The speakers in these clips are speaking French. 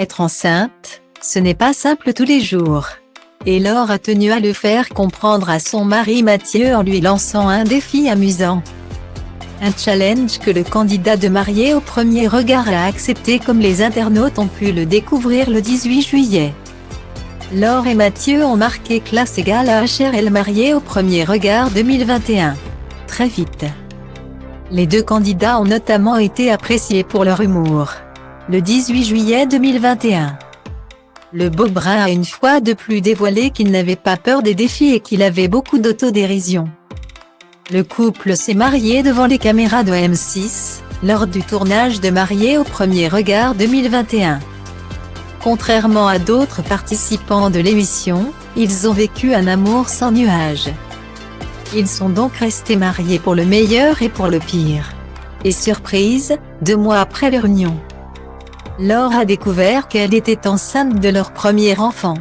Être enceinte, ce n'est pas simple tous les jours. Et Laure a tenu à le faire comprendre à son mari Mathieu en lui lançant un défi amusant. Un challenge que le candidat de Mariés au premier regard a accepté comme les internautes ont pu le découvrir le 18 juillet. Laure et Mathieu ont marqué classe égale à HRL Mariés au premier regard 2021. Très vite. Les deux candidats ont notamment été appréciés pour leur humour. Le 18 juillet 2021. Le beau brun a une fois de plus dévoilé qu'il n'avait pas peur des défis et qu'il avait beaucoup d'autodérision. Le couple s'est marié devant les caméras de M6, lors du tournage de Mariés au premier regard 2021. Contrairement à d'autres participants de l'émission, ils ont vécu un amour sans nuages. Ils sont donc restés mariés pour le meilleur et pour le pire. Et surprise, 2 mois après leur union, Laure a découvert qu'elle était enceinte de leur premier enfant.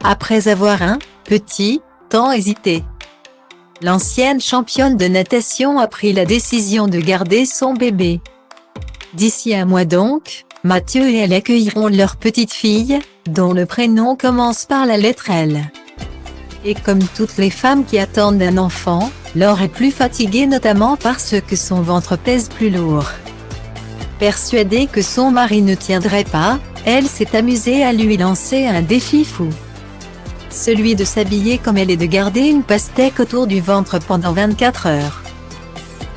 Après avoir un petit temps hésité, l'ancienne championne de natation a pris la décision de garder son bébé. D'ici un mois donc, Mathieu et elle accueilleront leur petite fille, dont le prénom commence par la lettre L. Et comme toutes les femmes qui attendent un enfant, Laure est plus fatiguée notamment parce que son ventre pèse plus lourd. Persuadée que son mari ne tiendrait pas, elle s'est amusée à lui lancer un défi fou. Celui de s'habiller comme elle et de garder une pastèque autour du ventre pendant 24 heures.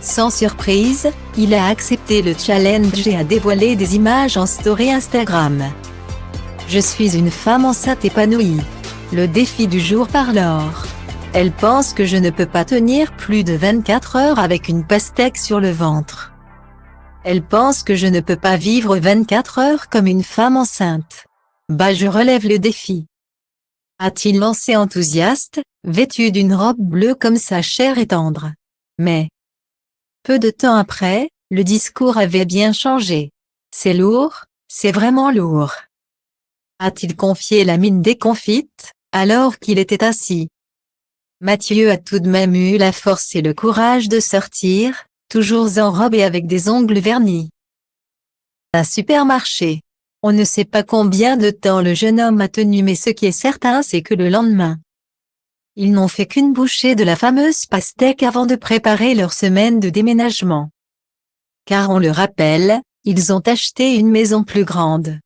Sans surprise, il a accepté le challenge et a dévoilé des images en story Instagram. Je suis une femme enceinte épanouie. Le défi du jour par Laure. Elle pense que je ne peux pas tenir plus de 24 heures avec une pastèque sur le ventre. Elle pense que je ne peux pas vivre 24 heures comme une femme enceinte. Bah je relève le défi. A-t-il lancé enthousiaste, vêtu d'une robe bleue comme sa chair est tendre. Mais peu de temps après, le discours avait bien changé. C'est lourd, c'est vraiment lourd. A-t-il confié la mine déconfite, alors qu'il était assis. Mathieu a tout de même eu la force et le courage de sortir, toujours en robe et avec des ongles vernis. Un supermarché. On ne sait pas combien de temps le jeune homme a tenu mais ce qui est certain c'est que le lendemain, ils n'ont fait qu'une bouchée de la fameuse pastèque avant de préparer leur semaine de déménagement. Car on le rappelle, ils ont acheté une maison plus grande.